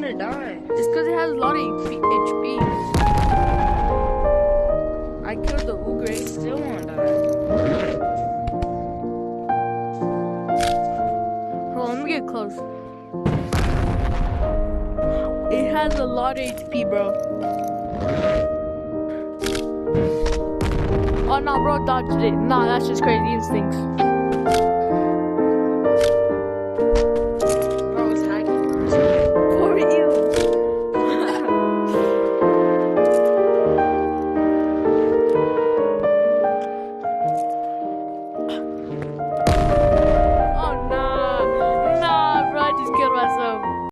gonna die? It's because it has a lot of HP. I killed the Ugray. Still won't die. Hold on, let me get close. It has a lot of HP, bro. Oh no, bro, dodged it. Nah, that's just crazy instincts.